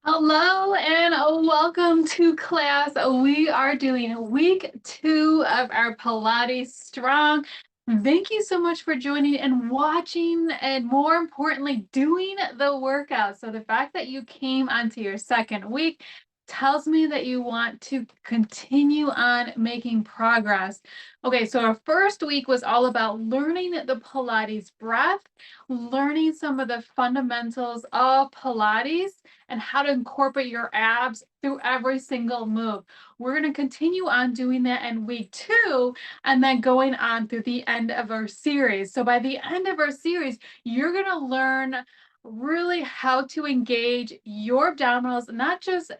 Hello and welcome to class. We are doing week 2 of our Pilates Strong. Thank you so much for joining and watching, and more importantly, doing the workout. So the fact that you came onto your second week tells me that you want to continue on making progress. Okay, so our first week was all about learning the Pilates breath, learning some of the fundamentals of Pilates, and how to incorporate your abs through every single move. We're going to continue on doing that in week 2 and then going on through the end of our series. So by the end of our series, you're going to learn really how to engage your abdominals, not just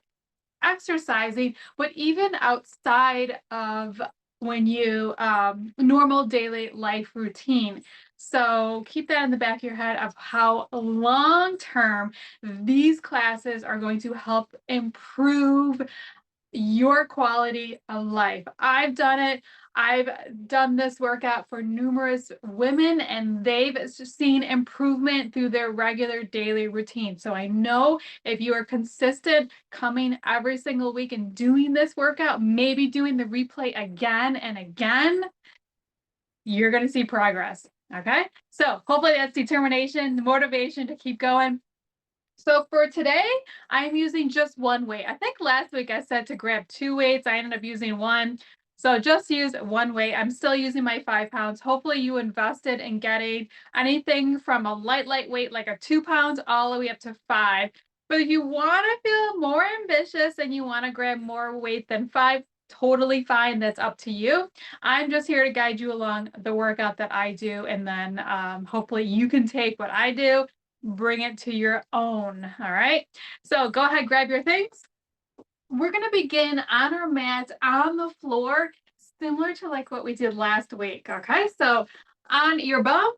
exercising, but even outside of when you normal daily life routine. So keep that in the back of your head of how long term these classes are going to help improve your quality of life. I've done it. I've done this workout for numerous women, and they've seen improvement through their regular daily routine. So I know if you are consistent coming every single week and doing this workout, maybe doing the replay again and again, you're going to see progress. Okay. So hopefully that's determination, the motivation to keep going. So for today, I'm using just one weight. I think last week I said to grab 2 weights. I ended up using one. So just use one weight. I'm still using my 5 pounds. Hopefully you invested in getting anything from a light weight like a 2 pounds all the way up to 5. But if you want to feel more ambitious and you want to grab more weight than 5, totally fine. That's up to you. I'm just here to guide you along the workout that I do. And then hopefully you can take what I do, bring it to your own. All right. So go ahead, grab your things. We're going to begin on our mat on the floor, similar to like what we did last week. Okay. So on your bum.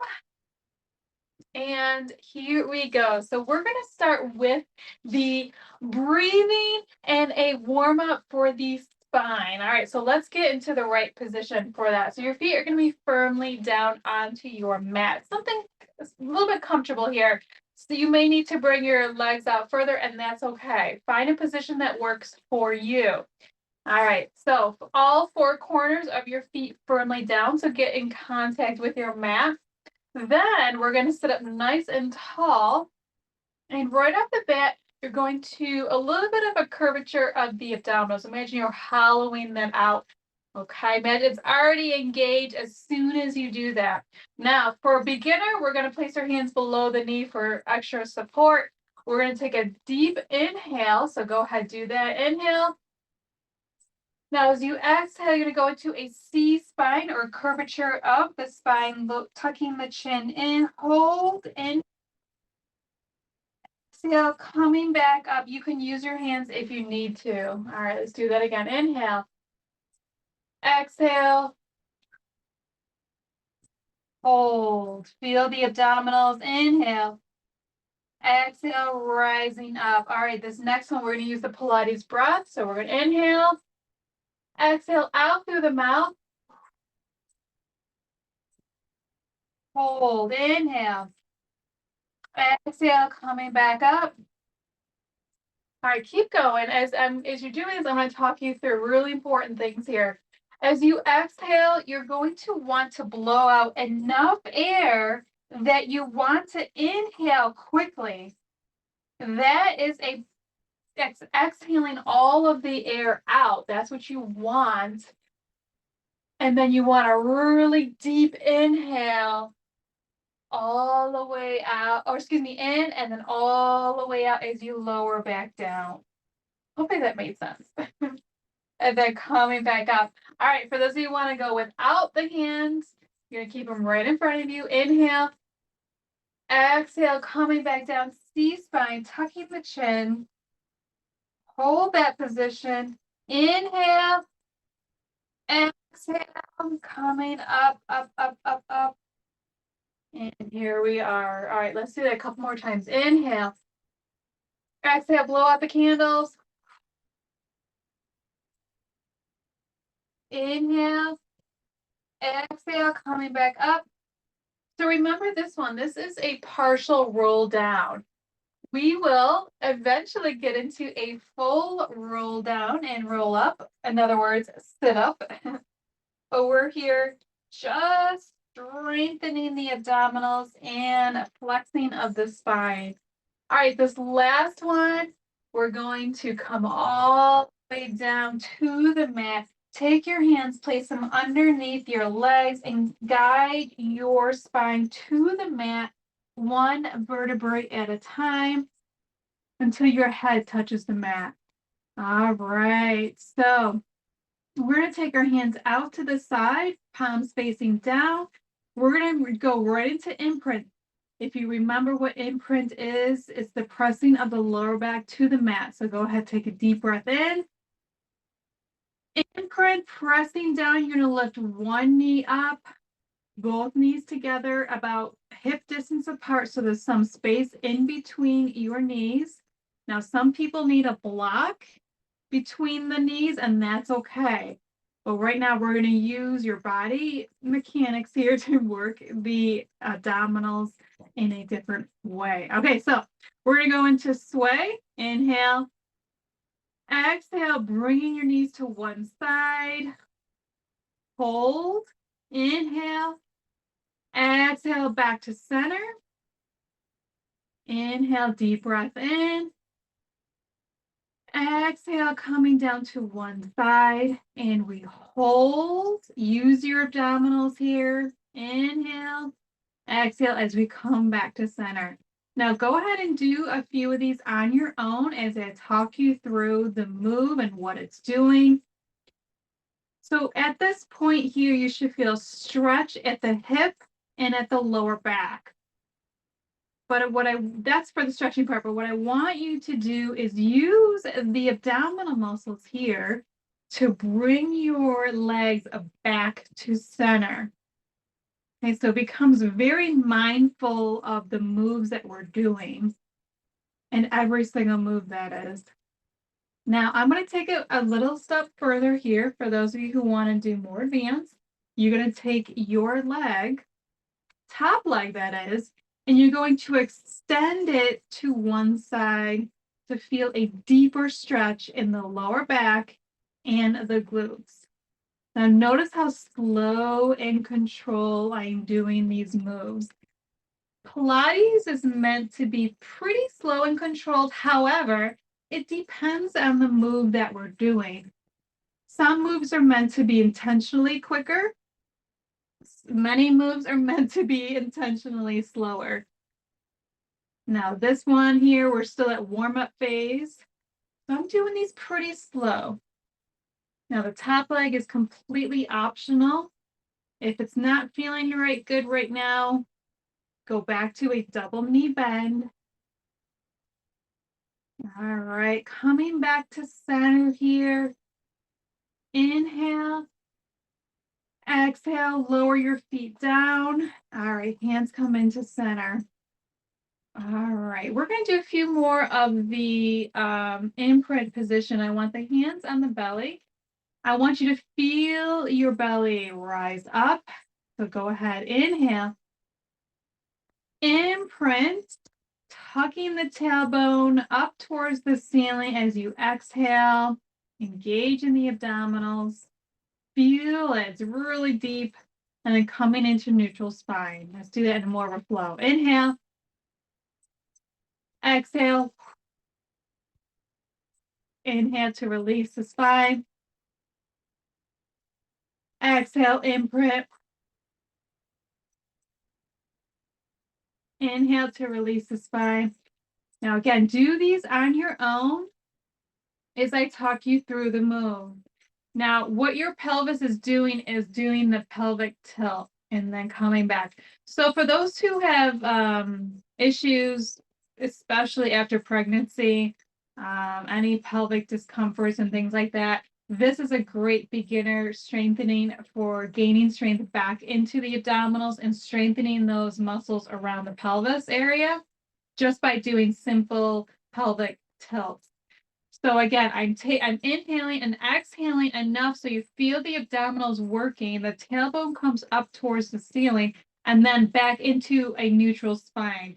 And here we go. So we're going to start with the breathing and a warm up for the spine. All right. So let's get into the right position for that. So your feet are going to be firmly down onto your mat. Something a little bit comfortable here. So you may need to bring your legs out further, and that's okay. Find a position that works for you. All right, so all 4 corners of your feet firmly down. So get in contact with your mat. Then we're going to sit up nice and tall. And right off the bat, you're going to a little bit of a curvature of the abdominals. Imagine you're hollowing them out. Okay, imagine it's already engaged as soon as you do that. Now, for a beginner, we're going to place our hands below the knee for extra support. We're going to take a deep inhale. So go ahead, do that. Inhale. Now, as you exhale, you're going to go into a C spine or curvature of the spine, tucking the chin in, hold in. Exhale, coming back up. You can use your hands if you need to. All right, let's do that again. Inhale. Exhale. Hold. Feel the abdominals. Inhale. Exhale, rising up. All right, this next one, we're going to use the Pilates breath. So we're going to inhale. Exhale out through the mouth. Hold. Inhale. Exhale, coming back up. All right, keep going. As you're doing this, I'm going to talk you through really important things here. As you exhale, you're going to want to blow out enough air that you want to inhale quickly. That is exhaling all of the air out. That's what you want. And then you want a really deep inhale all the way out, or excuse me, in and then all the way out as you lower back down. Hopefully that made sense. And then coming back up. All right, for those of you who want to go without the hands, you're going to keep them right in front of you. Inhale. Exhale, coming back down. C-spine, tucking the chin. Hold that position. Inhale. Exhale, coming up, up, up, up, up. And here we are. All right, let's do that a couple more times. Inhale. Exhale, blow out the candles. Inhale. Exhale, coming back up. So remember this one. This is a partial roll down. We will eventually get into a full roll down and roll up. In other words, sit up. But we're here just strengthening the abdominals and flexing of the spine. All right, this last one, we're going to come all the way down to the mat. Take your hands, place them underneath your legs, and guide your spine to the mat, one vertebrae at a time, until your head touches the mat. All right, so we're going to take our hands out to the side, palms facing down. We're going to go right into imprint. If you remember what imprint is, it's the pressing of the lower back to the mat. So go ahead, take a deep breath in. Imprint, pressing down, you're going to lift one knee up, both knees together about hip distance apart, so there's some space in between your knees. Now, some people need a block between the knees, and that's okay. But right now, we're going to use your body mechanics here to work the abdominals in a different way. Okay, so we're going to go into sway. Inhale. Exhale, bringing your knees to one side. Hold. Inhale. Exhale, back to center. Inhale, deep breath in. Exhale, coming down to one side, and we hold. Use your abdominals here. Inhale, exhale as we come back to center. Now go ahead and do a few of these on your own as I talk you through the move and what it's doing. So at this point here, you should feel stretch at the hip and at the lower back. But that's for the stretching part. But what I want you to do is use the abdominal muscles here to bring your legs back to center. Okay, so it becomes very mindful of the moves that we're doing and every single move that is. Now I'm going to take it a little step further here for those of you who want to do more advanced. You're going to take your leg, top leg that is, and you're going to extend it to one side to feel a deeper stretch in the lower back and the glutes. Now notice how slow and controlled I'm doing these moves. Pilates is meant to be pretty slow and controlled. However, it depends on the move that we're doing. Some moves are meant to be intentionally quicker. Many moves are meant to be intentionally slower. Now this one here, we're still at warm-up phase. So I'm doing these pretty slow. Now the top leg is completely optional. If it's not feeling good right now, go back to a double knee bend. All right, coming back to center here. Inhale. Exhale, lower your feet down. All right, hands come into center. All right, we're going to do a few more of the imprint position. I want the hands on the belly. I want you to feel your belly rise up. So go ahead, inhale. Imprint, tucking the tailbone up towards the ceiling as you exhale. Engage in the abdominals. Feel it. It's really deep. And then coming into neutral spine. Let's do that in more of a flow. Inhale. Exhale. Inhale to release the spine. Exhale, imprint. Inhale to release the spine. Now again, do these on your own as I talk you through the move. Now, what your pelvis is doing the pelvic tilt and then coming back. So for those who have issues, especially after pregnancy, any pelvic discomforts and things like that, this is a great beginner strengthening for gaining strength back into the abdominals and strengthening those muscles around the pelvis area just by doing simple pelvic tilts. So again, I'm inhaling and exhaling enough so you feel the abdominals working, the tailbone comes up towards the ceiling, and then back into a neutral spine.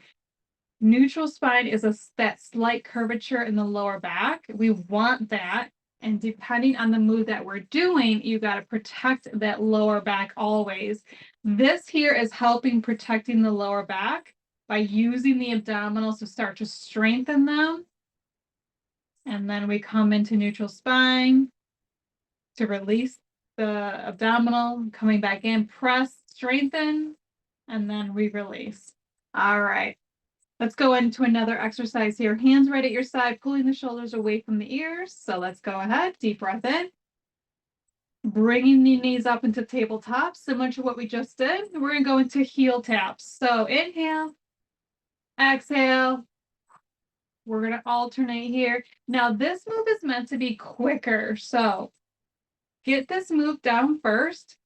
Neutral spine is that slight curvature in the lower back. We want that. And depending on the move that we're doing, you got to protect that lower back always. This here is helping protecting the lower back by using the abdominals to start to strengthen them. And then we come into neutral spine to release the abdominal, coming back in, press, strengthen, and then we release. All right. Let's go into another exercise here. Hands right at your side, pulling the shoulders away from the ears. So let's go ahead. Deep breath in. Bringing the knees up into tabletop, similar to what we just did. We're going to go into heel taps. So inhale, exhale. We're going to alternate here. Now this move is meant to be quicker. So get this move down first.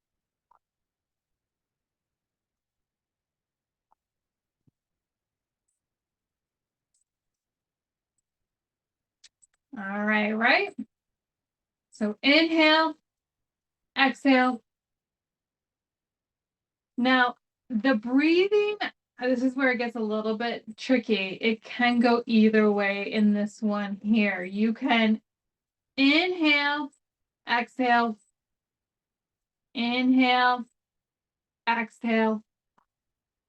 All right, right? So inhale, exhale. Now, the breathing, this is where it gets a little bit tricky. It can go either way in this one here. You can inhale, exhale, inhale, exhale.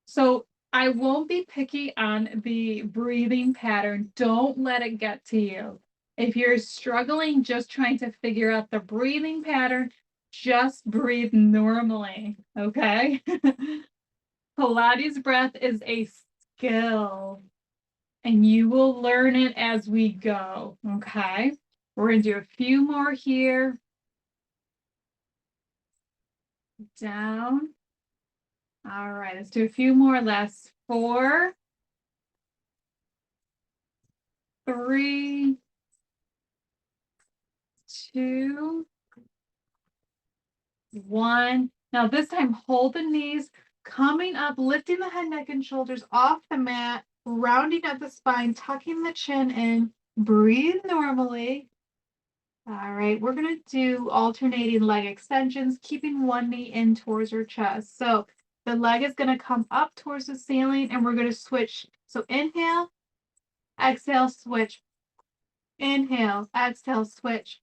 So I won't be picky on the breathing pattern. Don't let it get to you. If you're struggling just trying to figure out the breathing pattern, just breathe normally, okay? Pilates breath is a skill, and you will learn it as we go, okay? We're going to do a few more here. Down. All right, let's do a few more. Last 4, 3, 2, 1. Now this time, hold the knees, coming up, lifting the head, neck, and shoulders off the mat, rounding out the spine, tucking the chin in. Breathe normally. All right, we're going to do alternating leg extensions, keeping one knee in towards your chest. So the leg is going to come up towards the ceiling, and we're going to switch. So inhale, exhale, switch. Inhale, exhale, switch.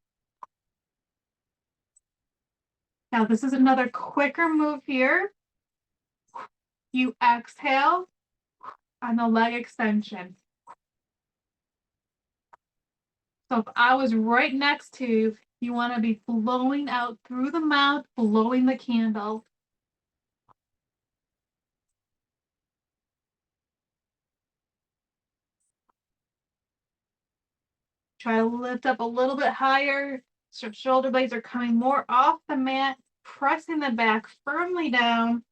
Now this is another quicker move here. You exhale on the leg extension. So if I was right next to you, you want to be blowing out through the mouth, blowing the candle. Try to lift up a little bit higher. So shoulder blades are coming more off the mat, pressing the back firmly down.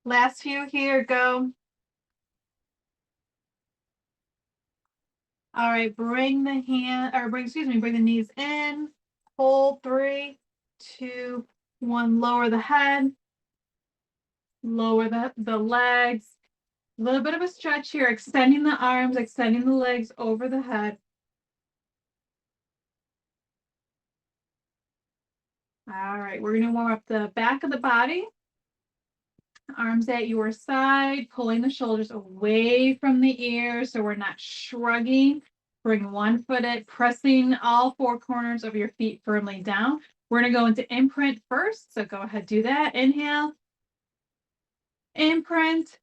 Last few here, go. All right, bring the knees in. Hold 3, 2, 1. Lower the head. Lower the legs. A little bit of a stretch here, extending the arms, extending the legs over the head. All right, we're going to warm up the back of the body. Arms at your side, pulling the shoulders away from the ears so we're not shrugging. Bring one foot in, pressing all 4 corners of your feet firmly down. We're going to go into imprint first, so go ahead, do that. Inhale, imprint.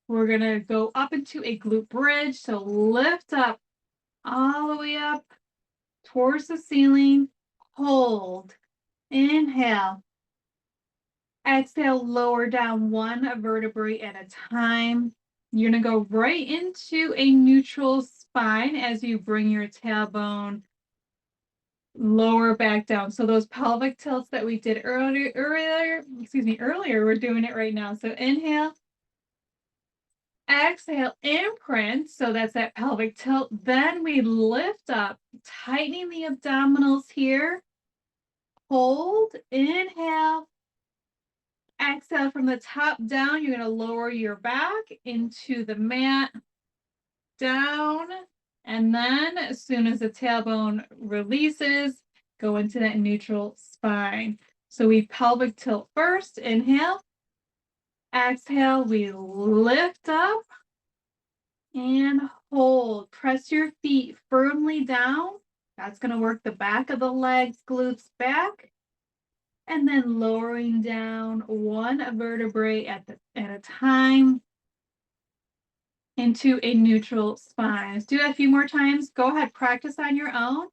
We're going to go up into a glute bridge, so lift up all the way up towards the ceiling. Hold. Inhale. Exhale, lower down 1 vertebrae at a time. You're going to go right into a neutral spine as you bring your tailbone lower back down. So those pelvic tilts that we did earlier, we're doing it right now. So inhale, exhale, imprint. So that's that pelvic tilt. Then we lift up, tightening the abdominals here. Hold, inhale. Exhale from the top down. You're going to lower your back into the mat, down, and then as soon as the tailbone releases, go into that neutral spine. So we pelvic tilt first. Inhale. Exhale, we lift up. and hold. Press your feet firmly down. That's going to work the back of the legs, glutes back. And then lowering down one vertebrae at a time into a neutral spine. Let's do that a few more times. Go ahead, practice on your own.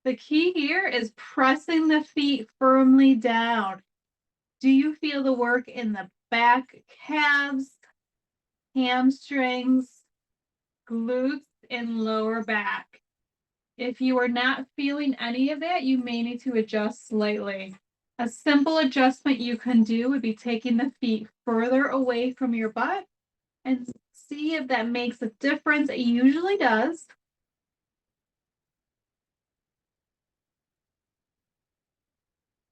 The key here is pressing the feet firmly down. Do you feel the work in the back, calves, hamstrings, glutes, and lower back? If you are not feeling any of that, you may need to adjust slightly. A simple adjustment you can do would be taking the feet further away from your butt and see if that makes a difference. It usually does.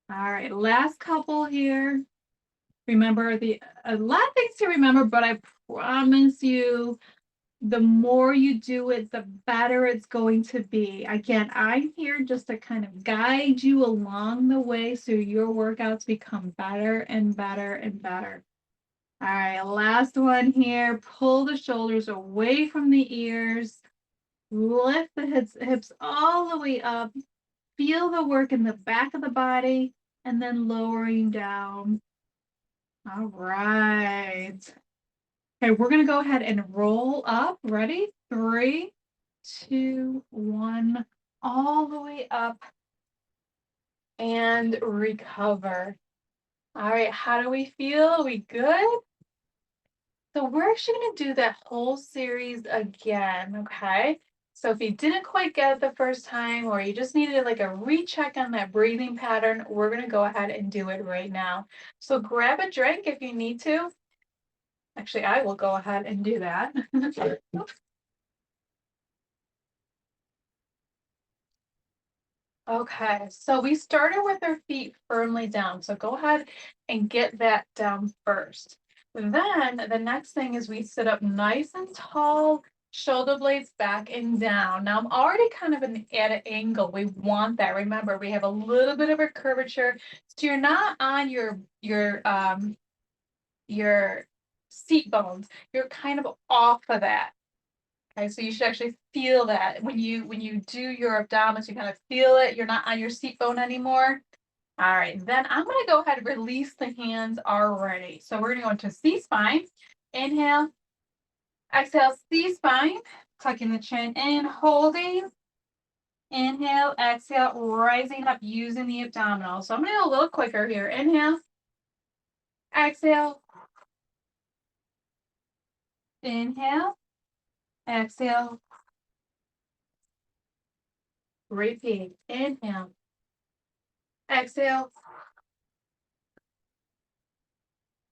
All right, last couple here. Remember, a lot of things to remember, but I promise you, the more you do it, the better it's going to be. Again, I'm here just to kind of guide you along the way so your workouts become better and better and better. All right, last one here. Pull the shoulders away from the ears. Lift the hips all the way up. Feel the work in the back of the body and then lowering down. All right. Okay, we're going to go ahead and roll up. Ready? 3, 2, 1. All the way up and recover. All right, how do we feel? Are we good? So we're actually going to do that whole series again, okay? So if you didn't quite get it the first time or you just needed like a recheck on that breathing pattern, we're going to go ahead and do it right now. So grab a drink if you need to. Actually, I will go ahead and do that. Okay, so we started with our feet firmly down. So go ahead and get that down first. Then the next thing is we sit up nice and tall, shoulder blades back and down. Now I'm already kind of at an angle. We want that. Remember, we have a little bit of a curvature. So you're not on your seat bones. You're kind of off of that. Okay, so you should actually feel that when you do your abdominals, you kind of feel it. You're not on your seat bone anymore. All right, then I'm going to go ahead and release the hands already. So we're going to go into C-spine. Inhale, exhale, C-spine, tucking the chin in, holding. Inhale, exhale, rising up using the abdominals. So I'm going to go a little quicker here. Inhale, exhale, inhale, exhale, repeat. Inhale, exhale,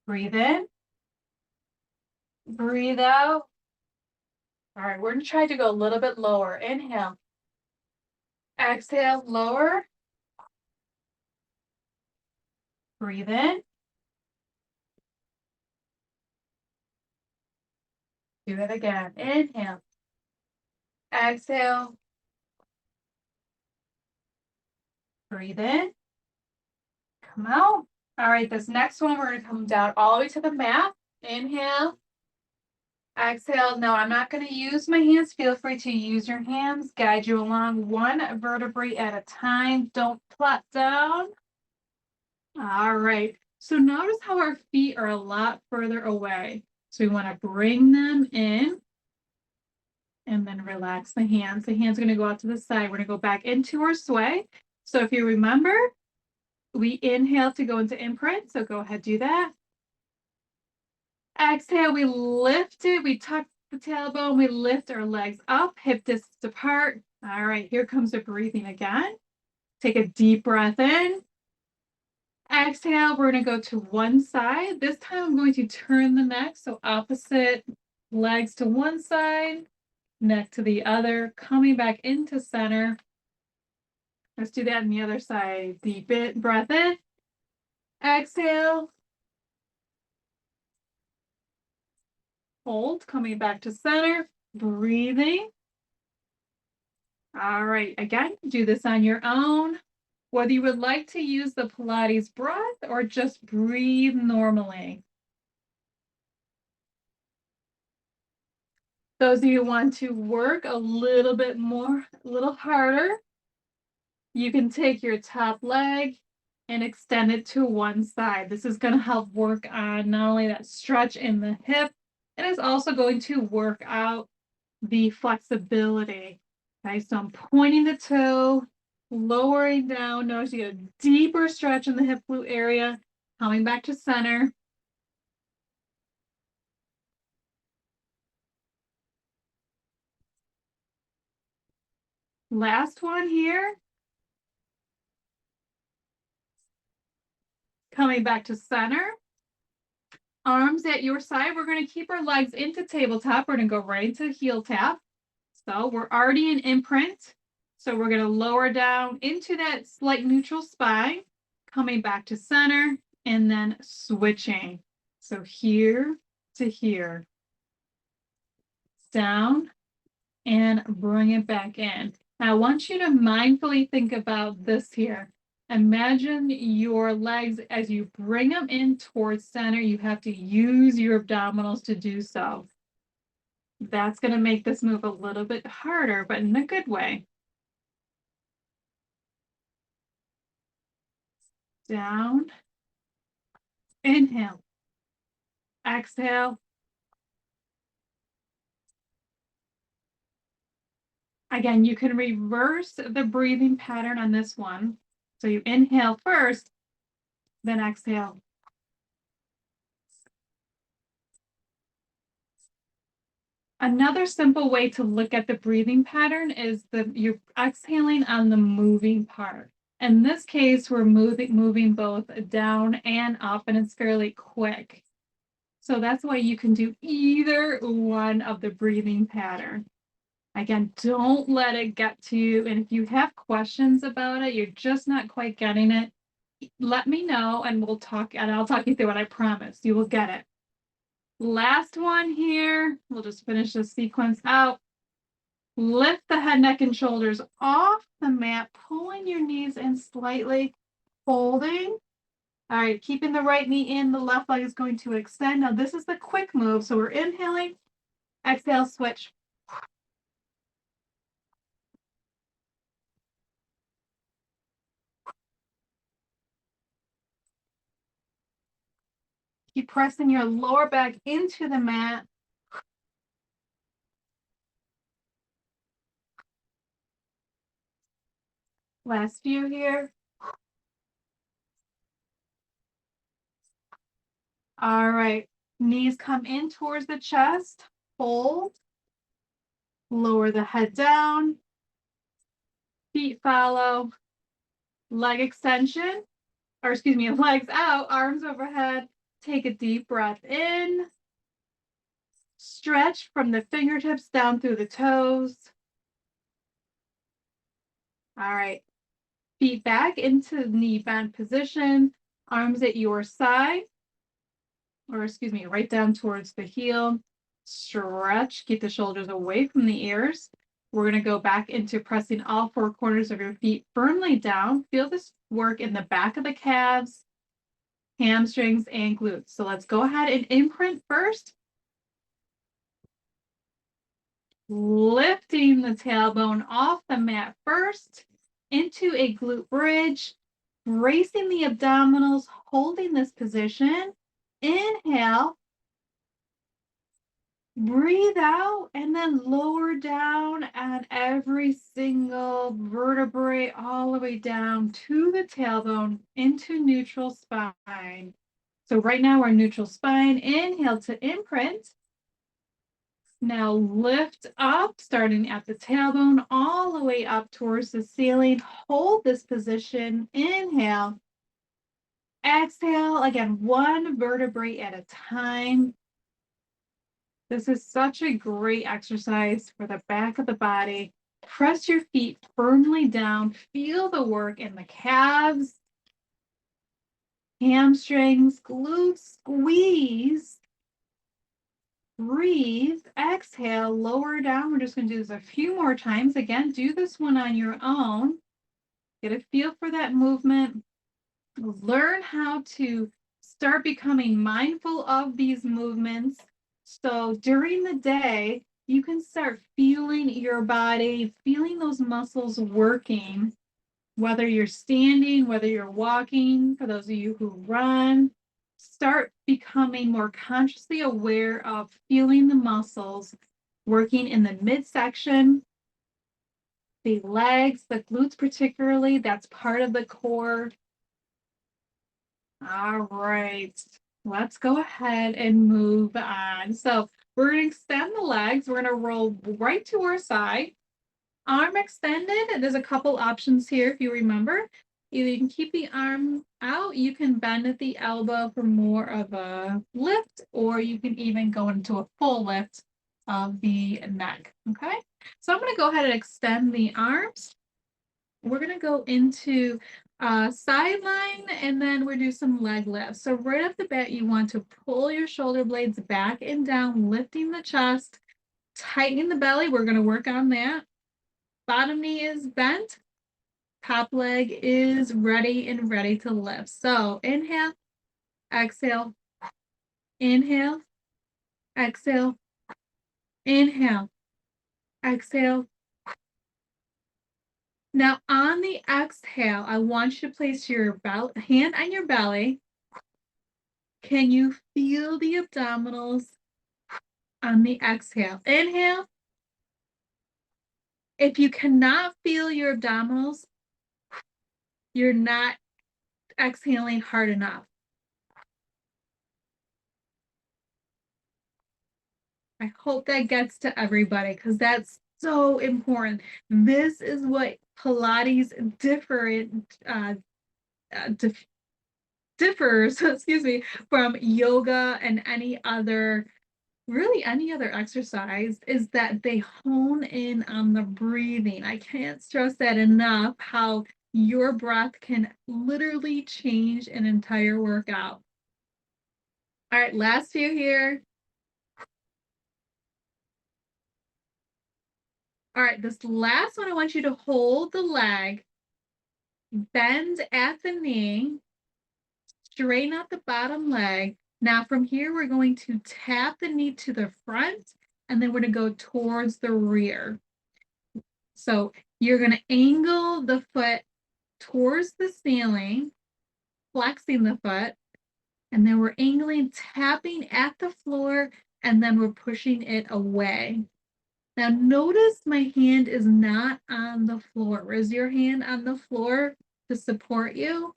breathe in, breathe out. All right, we're going to try to go a little bit lower. Inhale, exhale, lower, breathe in. Do that again. Inhale, exhale, breathe in, come out. All right, this next one, we're going to come down all the way to the mat. Inhale, exhale. No, I'm not going to use my hands. Feel free to use your hands. Guide you along one vertebrae at a time. Don't plop down. All right. So notice how our feet are a lot further away. So we want to bring them in and then relax the hands. The hands are going to go out to the side. We're going to go back into our sway. So if you remember, we inhale to go into imprint. So go ahead, do that. Exhale, we lift it. We tuck the tailbone. We lift our legs up, hip distance apart. All right, here comes the breathing again. Take a deep breath in. Exhale, we're going to go to one side. This time I'm going to turn the neck. So opposite legs to one side, neck to the other, coming back into center. Let's do that on the other side. Deep breath in. Exhale. Hold, coming back to center. Breathing. All right, again, do this on your own. Whether you would like to use the Pilates breath or just breathe normally. Those of you who want to work a little bit more, a little harder, you can take your top leg and extend it to one side. This is going to help work on not only that stretch in the hip, it is also going to work out the flexibility. Okay, so I'm pointing the toe, lowering down. Notice you get a deeper stretch in the hip glute area, coming back to center. Last one here. Coming back to center. Arms at your side. We're going to keep our legs into tabletop. We're going to go right into heel tap. So we're already in imprint. So we're going to lower down into that slight neutral spine, coming back to center, and then switching. So here to here. Down and bring it back in. Now I want you to mindfully think about this here. Imagine your legs as you bring them in towards center. You have to use your abdominals to do so. That's going to make this move a little bit harder, but in a good way. Down. Inhale. Exhale. Again, you can reverse the breathing pattern on this one. So you inhale first, then exhale. Another simple way to look at the breathing pattern is you're exhaling on the moving part. In this case, we're moving both down and up, and it's fairly quick. So that's why you can do either one of the breathing pattern. Again, don't let it get to you. And if you have questions about it, you're just not quite getting it, let me know and we'll talk, and I'll talk you through it. I promise you will get it. Last one here. We'll just finish this sequence out. Lift the head, neck, and shoulders off the mat, pulling your knees in slightly, holding. All right, keeping the right knee in, the left leg is going to extend. Now this is the quick move. So we're inhaling, exhale, switch. Keep pressing your lower back into the mat. Last few here. All right, knees come in towards the chest, hold, lower the head down, feet follow, leg extension, or excuse me, legs out, arms overhead. Take a deep breath in, stretch from the fingertips down through the toes. All right, feet back into knee bend position, arms at your side, or excuse me, right down towards the heel. Stretch, keep the shoulders away from the ears. We're going to go back into pressing all four corners of your feet firmly down. Feel this work in the back of the calves, hamstrings, and glutes. So let's go ahead and imprint first. Lifting the tailbone off the mat first into a glute bridge, bracing the abdominals, holding this position. Inhale, breathe out, and then lower down at every single vertebrae all the way down to the tailbone into neutral spine. So right now we're neutral spine. Inhale to imprint. Now lift up, starting at the tailbone, all the way up towards the ceiling. Hold this position. Inhale. Exhale, again, one vertebrae at a time. This is such a great exercise for the back of the body. Press your feet firmly down. Feel the work in the calves, hamstrings, glutes, squeeze. Breathe, exhale, lower down. We're just going to do this a few more times. Again, do this one on your own. Get a feel for that movement. Learn how to start becoming mindful of these movements. So during the day, you can start feeling your body, feeling those muscles working, whether you're standing, whether you're walking, for those of you who run, start becoming more consciously aware of feeling the muscles working in the midsection, the legs, the glutes particularly, that's part of the core. All right, let's go ahead and move on. So we're going to extend the legs. We're going to roll right to our side. Arm extended. There's a couple options here if you remember. Either you can keep the arm out, you can bend at the elbow for more of a lift, or you can even go into a full lift of the neck, okay? So I'm going to go ahead and extend the arms. We're going to go into sideline, and then we'll do some leg lifts. So right off the bat, you want to pull your shoulder blades back and down, lifting the chest, tightening the belly. We're going to work on that. Bottom knee is bent. Top leg is ready to lift. So inhale, exhale, inhale, exhale, inhale, exhale. Now on the exhale, I want you to place your hand on your belly. Can you feel the abdominals on the exhale? Inhale. If you cannot feel your abdominals, you're not exhaling hard enough. I hope that gets to everybody because that's so important. This is what Pilates differs, excuse me, from yoga and really any other exercise, is that they hone in on the breathing. I can't stress that enough, how your breath can literally change an entire workout. All right, last few here. All right, this last one, I want you to hold the leg, bend at the knee, straighten out the bottom leg. Now from here, we're going to tap the knee to the front, and then we're going to go towards the rear. So you're going to angle the foot towards the ceiling, flexing the foot, and then we're angling, tapping at the floor, and then we're pushing it away. Now notice my hand is not on the floor. Is your hand on the floor to support you?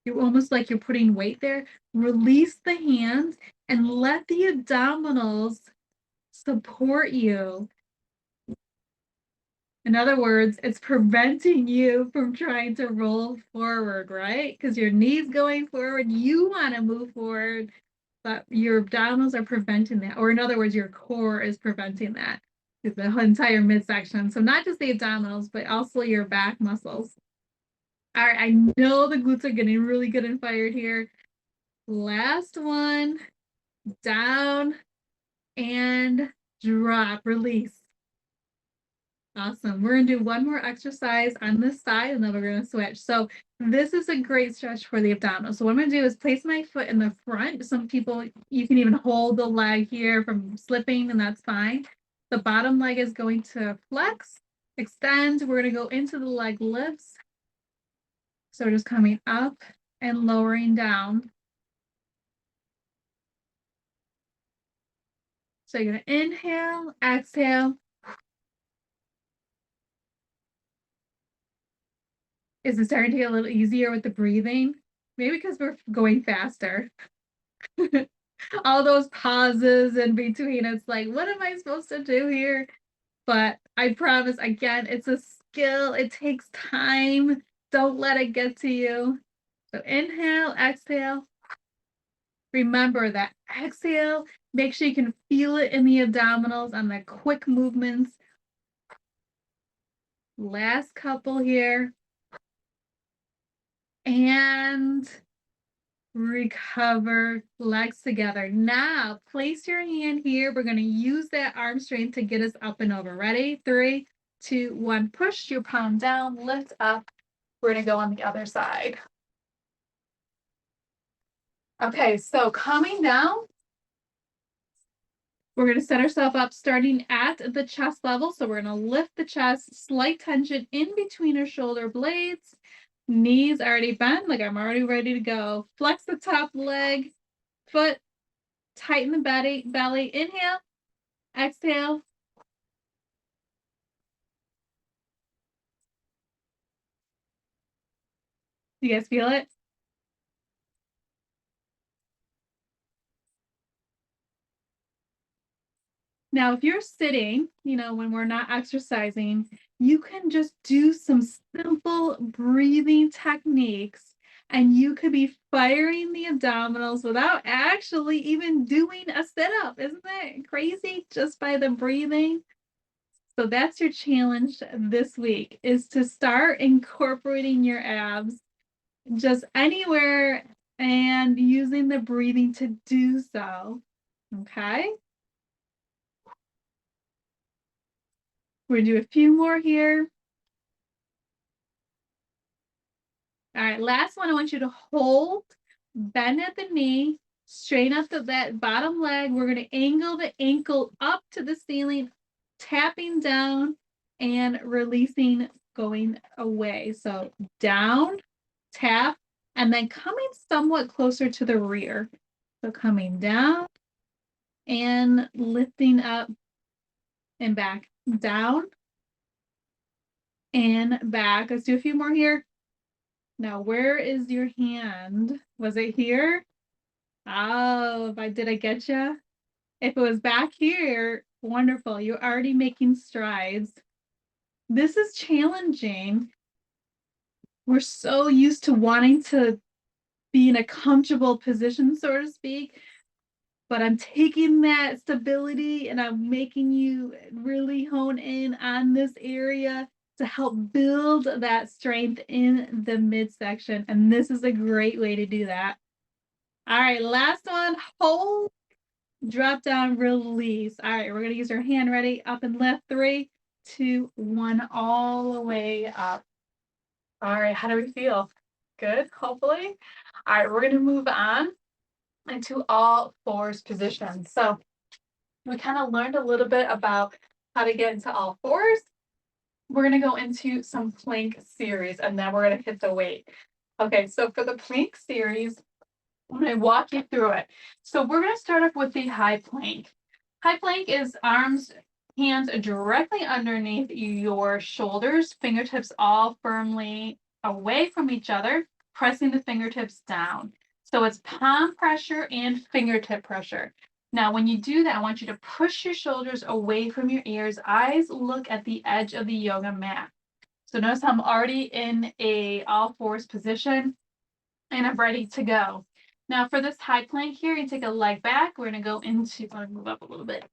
You're almost like you're putting weight there. Release the hands and let the abdominals support you. In other words, it's preventing you from trying to roll forward, right? Because your knee's going forward, you want to move forward, but your abdominals are preventing that. Or in other words, your core is preventing that. It's the entire midsection. So not just the abdominals, but also your back muscles. All right, I know the glutes are getting really good and fired here. Last one, down and drop, release. Awesome. We're going to do one more exercise on this side, and then we're going to switch. So this is a great stretch for the abdominals. So what I'm going to do is place my foot in the front. Some people, you can even hold the leg here from slipping, and that's fine. The bottom leg is going to flex, extend. We're going to go into the leg lifts. So just coming up and lowering down. So you're going to inhale, exhale. Is it starting to get a little easier with the breathing? Maybe because we're going faster. All those pauses in between, it's like, what am I supposed to do here? But I promise, again, it's a skill. It takes time. Don't let it get to you. So inhale, exhale. Remember that exhale, make sure you can feel it in the abdominals on the quick movements. Last couple here. And recover, legs together. Now place your hand here. We're going to use that arm strength to get us up and over. Ready? 3, 2, 1. Push your palm down, lift up. We're going to go on the other side. Okay, so coming down, We're going to set ourselves up starting at the chest level. So we're going to lift the chest, slight tension in between our shoulder blades. Knees already bent, like I'm already ready to go. Flex the top leg, foot, tighten the belly. Inhale, exhale. You guys feel it? Now, if you're sitting, when we're not exercising, you can just do some simple breathing techniques and you could be firing the abdominals without actually even doing a sit-up. Isn't that crazy? Just by the breathing. So that's your challenge this week, is to start incorporating your abs just anywhere and using the breathing to do so. Okay? We're gonna do a few more here. All right, last one, I want you to hold, bend at the knee, straighten up that bottom leg. We're gonna angle the ankle up to the ceiling, tapping down and releasing, going away. So down, tap, and then coming somewhat closer to the rear. So coming down and lifting up and back, down and back. Let's do a few more here. Now, where is your hand? Was it here? Oh, did I get you? If it was back here, wonderful. You're already making strides. This is challenging. We're so used to wanting to be in a comfortable position, so to speak, but I'm taking that stability and I'm making you really hone in on this area to help build that strength in the midsection. And this is a great way to do that. All right, last one, hold, drop down, release. All right, we're gonna use our hand ready, up and lift, 3, 2, 1, all the way up. All right, how do we feel? Good, hopefully. All right, we're gonna move on into all fours position. So we kind of learned a little bit about how to get into all fours. We're gonna go into some plank series and then we're gonna hit the weight. Okay, so for the plank series, I'm going to walk you through it. So we're going to start off with the high plank. High plank is hands directly underneath your shoulders, fingertips all firmly away from each other, pressing the fingertips down. So it's palm pressure and fingertip pressure. Now, when you do that, I want you to push your shoulders away from your ears. Eyes look at the edge of the yoga mat. So notice how I'm already in a all fours position and I'm ready to go. Now for this high plank here, you take a leg back. We're going to go into, I'm going to move up a little bit.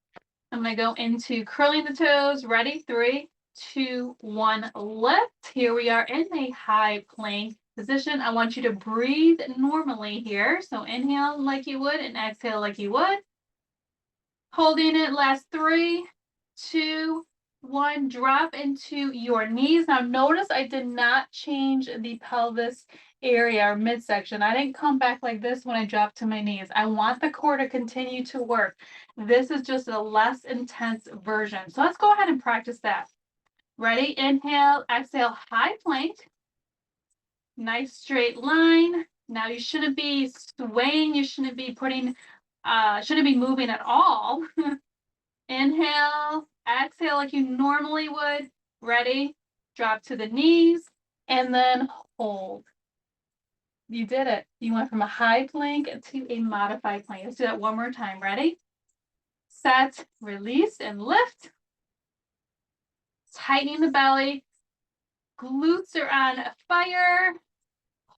I'm going to go into curling the toes. Ready? 3, 2, 1, lift. Here we are in a high plank position. I want you to breathe normally here. So inhale like you would and exhale like you would. Holding it, last 3, 2, 1, drop into your knees. Now notice I did not change the pelvis area or midsection. I didn't come back like this when I dropped to my knees. I want the core to continue to work. This is just a less intense version. So let's go ahead and practice that. Ready? Inhale, exhale, high plank. Nice straight line. Now you shouldn't be swaying. You shouldn't be shouldn't be moving at all. Inhale, exhale like you normally would. Ready? Drop to the knees and then hold. You did it. You went from a high plank to a modified plank. Let's do that one more time. Ready? Set, release, and lift. Tightening the belly. Glutes are on fire.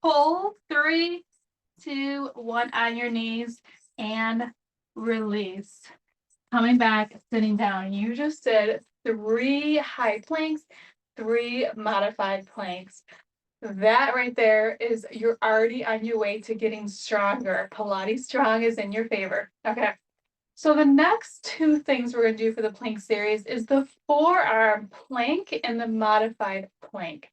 Hold. 3, 2, 1 on your knees and release. Coming back, sitting down. You just did 3 high planks, 3 modified planks. That right there is, you're already on your way to getting stronger. Pilates strong is in your favor. Okay. So the next 2 things we're going to do for the plank series is the forearm plank and the modified plank.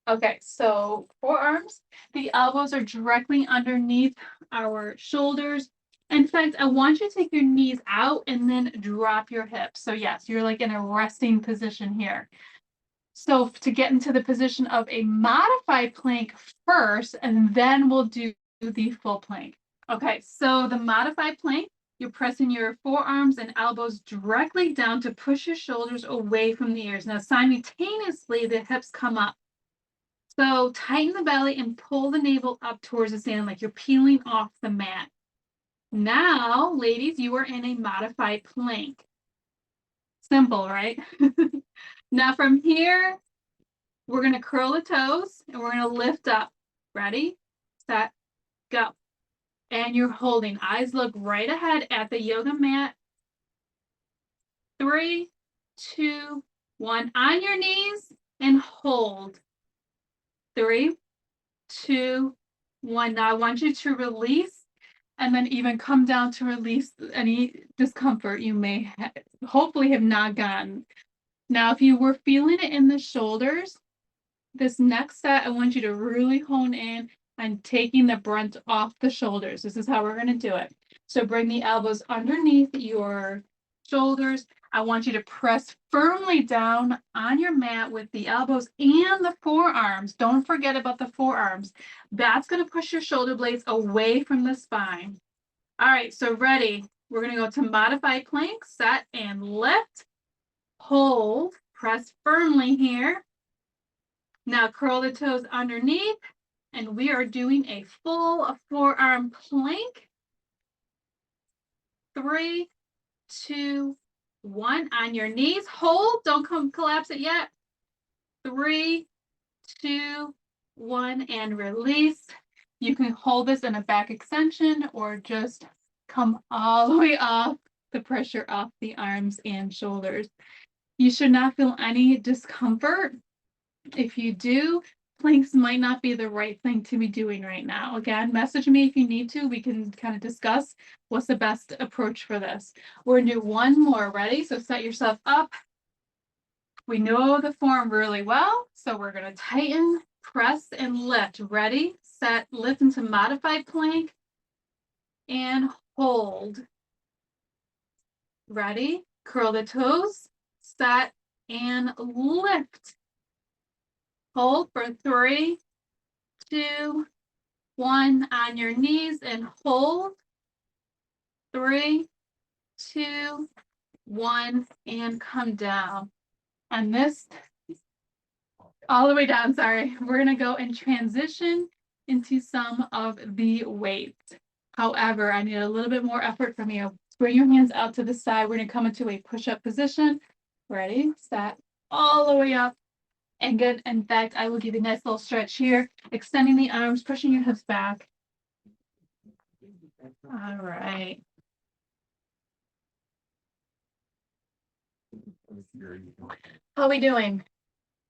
Okay, so forearms, the elbows are directly underneath our shoulders. In fact, I want you to take your knees out and then drop your hips. So yes, you're like in a resting position here. So to get into the position of a modified plank first, and then we'll do the full plank. Okay, so the modified plank, you're pressing your forearms and elbows directly down to push your shoulders away from the ears. Now, simultaneously, the hips come up. So tighten the belly and pull the navel up towards the ceiling like you're peeling off the mat. Now, ladies, you are in a modified plank. Simple, right? Now from here, we're going to curl the toes and we're going to lift up. Ready, set, go. And you're holding. Eyes look right ahead at the yoga mat. 3, 2, 1. On your knees and hold. 3, 2, 1. Now I want you to release and then even come down to release any discomfort you may hopefully have not gotten. Now, if you were feeling it in the shoulders, this next set, I want you to really hone in on taking the brunt off the shoulders. This is how we're going to do it. So bring the elbows underneath your shoulders. I want you to press firmly down on your mat with the elbows and the forearms. Don't forget about the forearms. That's going to push your shoulder blades away from the spine. All right, so ready. We're going to go to modified plank, set and lift. Hold, press firmly here. Now curl the toes underneath, and we are doing a full forearm plank. 3, 2, 1. On your knees, hold. Don't collapse it yet. 3, 2, 1, and release. You can hold this in a back extension or just come all the way off the pressure off the arms and shoulders. You should not feel any discomfort. If you do, planks might not be the right thing to be doing right now. Again, message me if you need to. We can kind of discuss what's the best approach for this. We're going to do one more. Ready? So set yourself up. We know the form really well, so we're going to tighten, press, and lift. Ready, set, lift into modified plank, and hold. Ready? Curl the toes, set, and lift. Hold for 3, 2, 1. On your knees and hold. 3, 2, 1, and come down. And this, all the way down, sorry. We're going to go and transition into some of the weights. However, I need a little bit more effort from you. Bring your hands out to the side. We're going to come into a push-up position. Ready, set, all the way up. And good. In fact, I will give you a nice little stretch here, extending the arms, pushing your hips back. All right. How are we doing?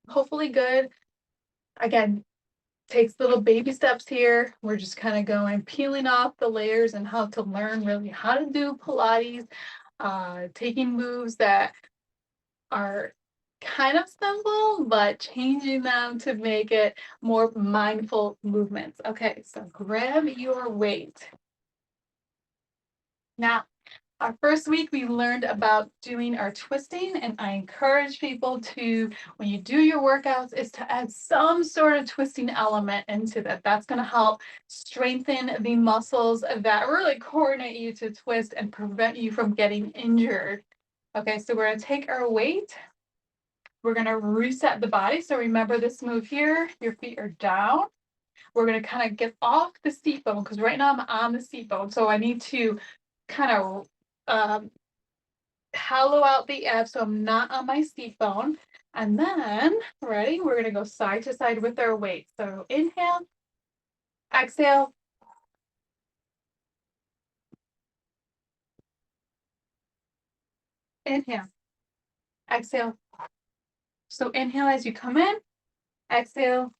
Hopefully good. Again, takes little baby steps here. We're just kind of going, peeling off the layers and how to learn really how to do Pilates, taking moves that are kind of simple, but changing them to make it more mindful movements. Okay, so grab your weight. Now, our first week, we learned about doing our twisting, and I encourage people to, when you do your workouts, is to add some sort of twisting element into that. That's going to help strengthen the muscles that really coordinate you to twist and prevent you from getting injured. Okay, so we're going to take our weight. We're going to reset the body. So remember this move here. Your feet are down. We're going to kind of get off the seat bone because right now I'm on the seat bone. So I need to kind of hollow out the abs so I'm not on my seat bone. And then, ready, we're going to go side to side with our weight. So inhale, exhale, inhale, exhale. So inhale as you come in, exhale.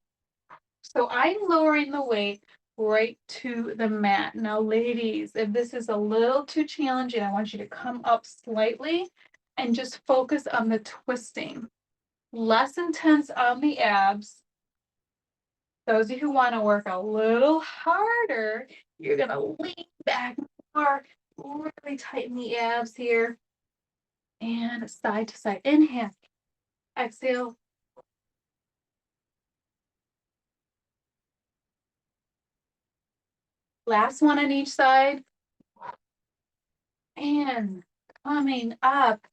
So I'm lowering the weight right to the mat. Now, ladies, if this is a little too challenging, I want you to come up slightly and just focus on the twisting. Less intense on the abs. Those of you who want to work a little harder, you're going to lean back more. Really tighten the abs here. And side to side. Inhale. Exhale. Last one on each side. And coming up.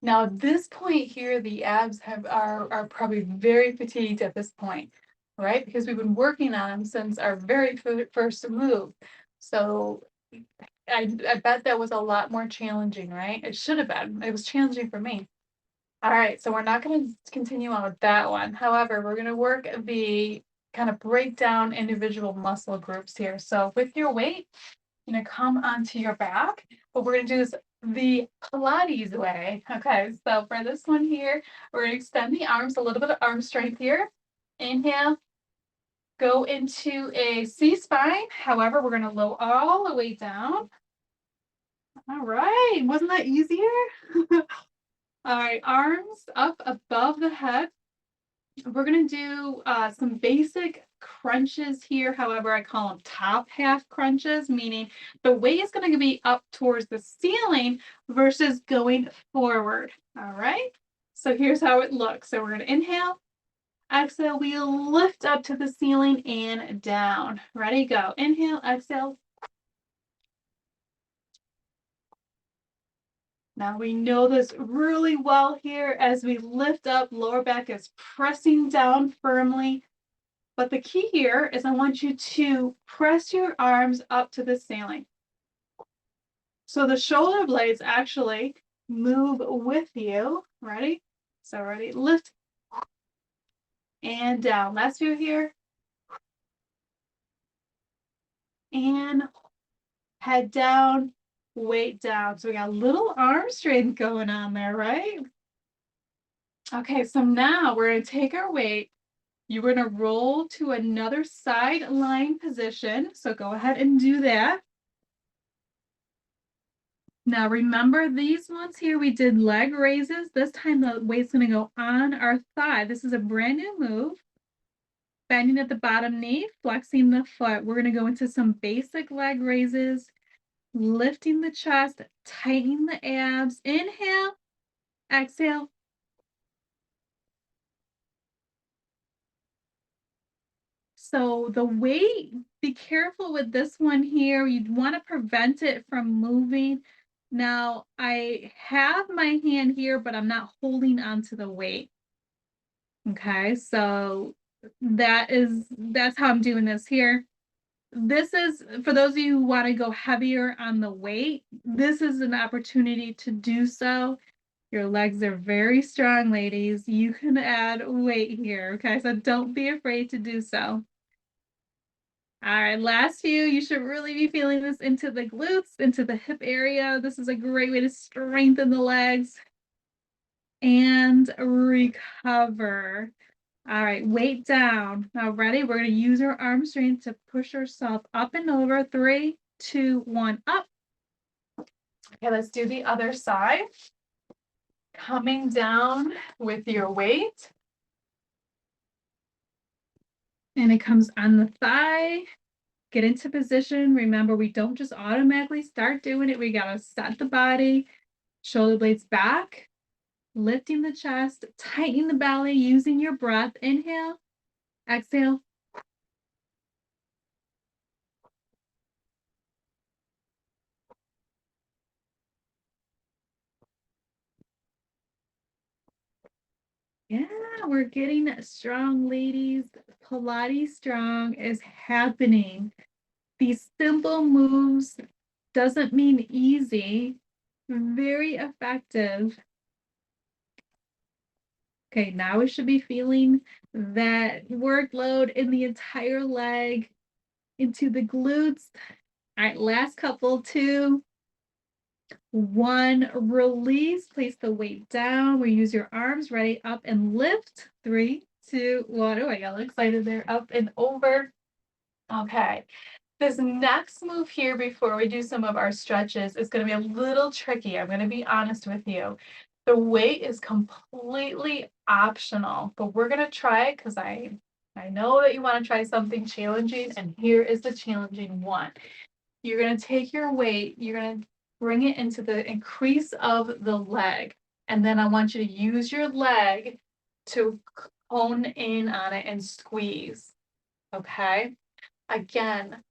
Now, this point here, the abs are probably very fatigued at this point, right? Because we've been working on them since our very first move. So I bet that was a lot more challenging, right? It should have been. It was challenging for me. All right, so we're not going to continue on with that one. However, we're going to work the kind of break down individual muscle groups here. So with your weight, you're going to come onto your back, but we're going to do this the Pilates way. Okay, so for this one here, we're going to extend the arms, a little bit of arm strength here. Inhale, go into a C-spine. However, we're going to lower all the way down. All right, wasn't that easier? All right, arms up above the head. We're going to do some basic crunches here. However, I call them top half crunches, meaning the weight is going to be up towards the ceiling versus going forward. All right, so here's how it looks. So we're going to inhale, exhale, we lift up to the ceiling and down. Ready, go. Inhale, exhale. Now we know this really well here as we lift up, lower back is pressing down firmly. But the key here is I want you to press your arms up to the ceiling. So the shoulder blades actually move with you. Ready? So ready, lift and down. Last few here. And head down, weight down. So we got a little arm strength going on there, right? Okay, so now we're going to take our weight. You're going to roll to another side lying position. So go ahead and do that. Now remember these ones here, we did leg raises. This time the weight's going to go on our thigh. This is a brand new move. Bending at the bottom knee, flexing the foot. We're going to go into some basic leg raises, lifting the chest, tightening the abs. Inhale, exhale. So the weight, be careful with this one here. You'd want to prevent it from moving. Now I have my hand here, but I'm not holding onto the weight. Okay, so that's how I'm doing this here. This is, for those of you who want to go heavier on the weight, this is an opportunity to do so. Your legs are very strong, ladies. You can add weight here, okay? So don't be afraid to do so. All right, last few, you should really be feeling this into the glutes, into the hip area. This is a great way to strengthen the legs and recover. All right, weight down. Now ready? We're going to use our arm strength to push ourselves up and over. 3, 2, 1, up. Okay, let's do the other side. Coming down with your weight. And it comes on the thigh. Get into position. Remember, we don't just automatically start doing it. We got to set the body, shoulder blades back, lifting the chest, tightening the belly, using your breath. Inhale, exhale. Yeah, we're getting strong, ladies. Pilates strong is happening. These simple moves doesn't mean easy, very effective. Okay, now we should be feeling that workload in the entire leg, into the glutes. All right, last couple, 2, 1, release, place the weight down. We use your arms, ready, up and lift. 3, 2, 1. Oh, I got excited there, up and over. Okay, this next move here before we do some of our stretches is going to be a little tricky. I'm going to be honest with you. The weight is completely optional, but we're going to try it because I know that you want to try something challenging, and here is the challenging one. You're going to take your weight, you're going to bring it into the increase of the leg. And then I want you to use your leg to hone in on it and squeeze. Okay? Again,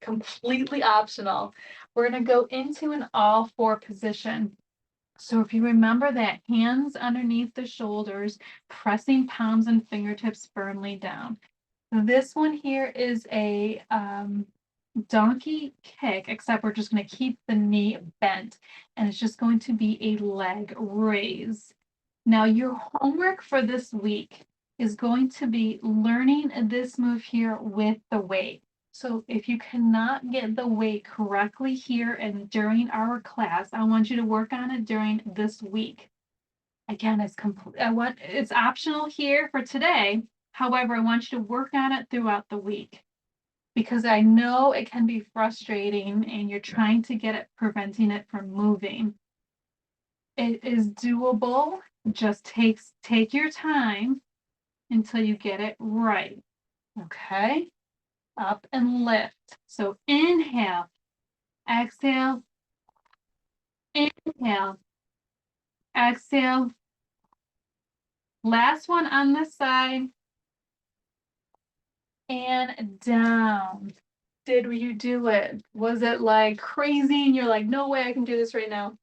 completely optional. We're going to go into an all four position. So if you remember that, hands underneath the shoulders, pressing palms and fingertips firmly down. This one here is a donkey kick, except we're just going to keep the knee bent, and it's just going to be a leg raise. Now, your homework for this week is going to be learning this move here with the weight. So if you cannot get the weight correctly here and during our class, I want you to work on it during this week. Again, it's optional here for today. However, I want you to work on it throughout the week, because I know it can be frustrating and you're trying to get it, preventing it from moving. It is doable. Just take your time until you get it right. Okay? Up and lift. So inhale, exhale, inhale, exhale. Last one on this side. And down. Did you do it? Was it like crazy and you're like, no way I can do this right now?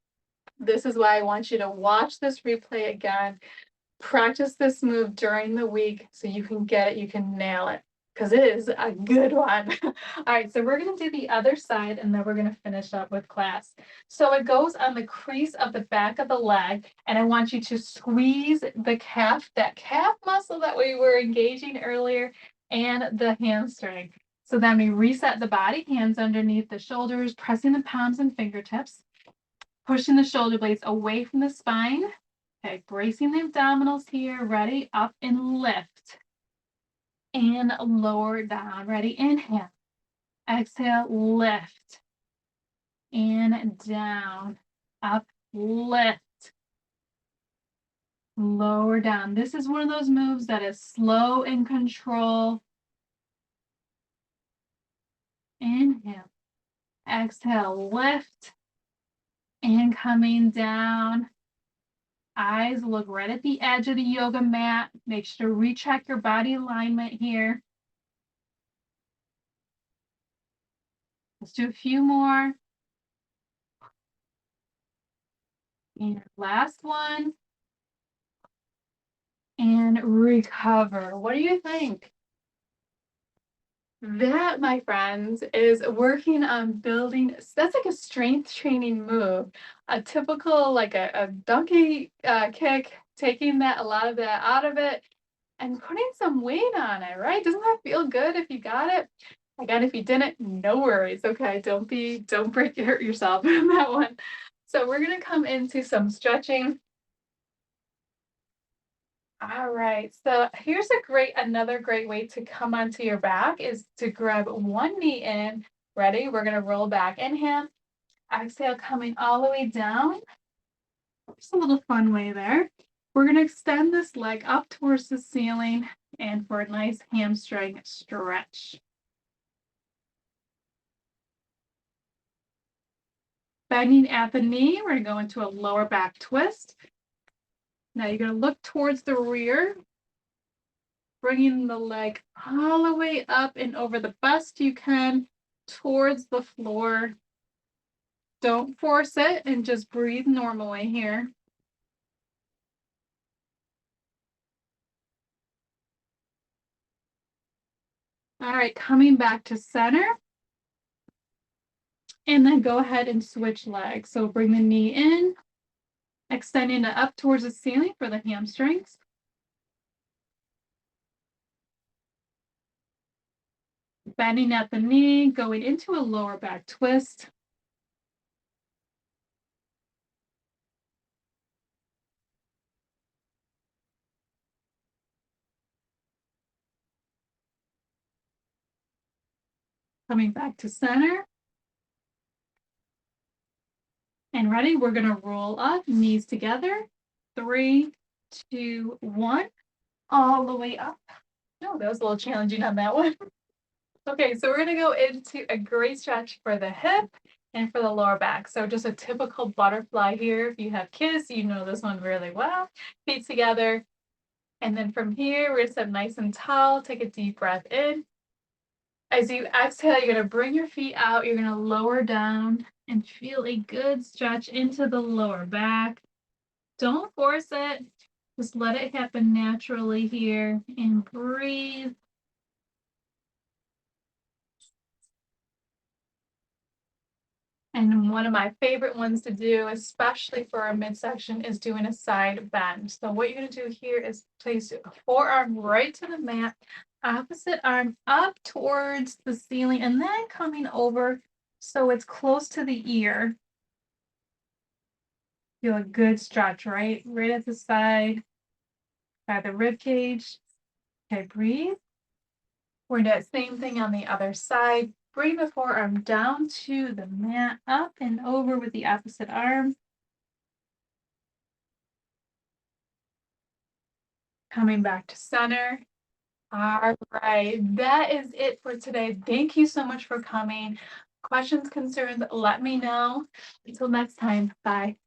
This is why I want you to watch this replay again. Practice this move during the week so you can get it, you can nail it, because it is a good one. All right, so we're going to do the other side and then we're going to finish up with class. So it goes on the crease of the back of the leg, and I want you to squeeze the calf, that calf muscle that we were engaging earlier, and the hamstring. So then we reset the body, hands underneath the shoulders, pressing the palms and fingertips, pushing the shoulder blades away from the spine. Okay, bracing the abdominals here. Ready? Up and lift. And lower down. Ready? Inhale. Exhale, lift. And down. Up, lift. Lower down. This is one of those moves that is slow and control. Inhale. Exhale, lift. And coming down. Eyes look right at the edge of the yoga mat. Make sure to recheck your body alignment here. Let's do a few more. And last one. And recover. What do you think? That, my friends, is working on building. That's like a strength training move. A typical, like a donkey kick, taking a lot of that out of it and putting some weight on it, right? Doesn't that feel good if you got it? Again, if you didn't, no worries. Okay, don't hurt yourself in that one. So we're gonna come into some stretching. All right, so here's another great way to come onto your back is to grab one knee in. Ready? We're gonna roll back. Inhale, exhale, coming all the way down. Just a little fun way there. We're gonna extend this leg up towards the ceiling and for a nice hamstring stretch. Bending at the knee, we're gonna go into a lower back twist. Now you're gonna look towards the rear, bringing the leg all the way up and over the best you can towards the floor. Don't force it and just breathe normally here. All right, coming back to center. And then go ahead and switch legs. So bring the knee in, extending it up towards the ceiling for the hamstrings. Bending at the knee, going into a lower back twist. Coming back to center. And ready, we're gonna roll up, knees together. 3, 2, 1, all the way up. Oh, that was a little challenging on that one. Okay, so we're gonna go into a great stretch for the hip and for the lower back. So just a typical butterfly here. If you have kids, you know this one really well. Feet together. And then from here, we're gonna sit nice and tall. Take a deep breath in. As you exhale, you're gonna bring your feet out. You're gonna lower down and feel a good stretch into the lower back. Don't force it. Just let it happen naturally here and breathe. And one of my favorite ones to do, especially for a midsection, is doing a side bend. So what you're going to do here is place your forearm right to the mat, opposite arm up towards the ceiling, and then coming over so it's close to the ear. Feel a good stretch, right? Right at the side, by the rib cage. Okay, breathe. We're going to do the same thing on the other side. Bring the forearm down to the mat, up and over with the opposite arm. Coming back to center. All right, that is it for today. Thank you so much for coming. Questions, concerns, let me know. Until next time, bye.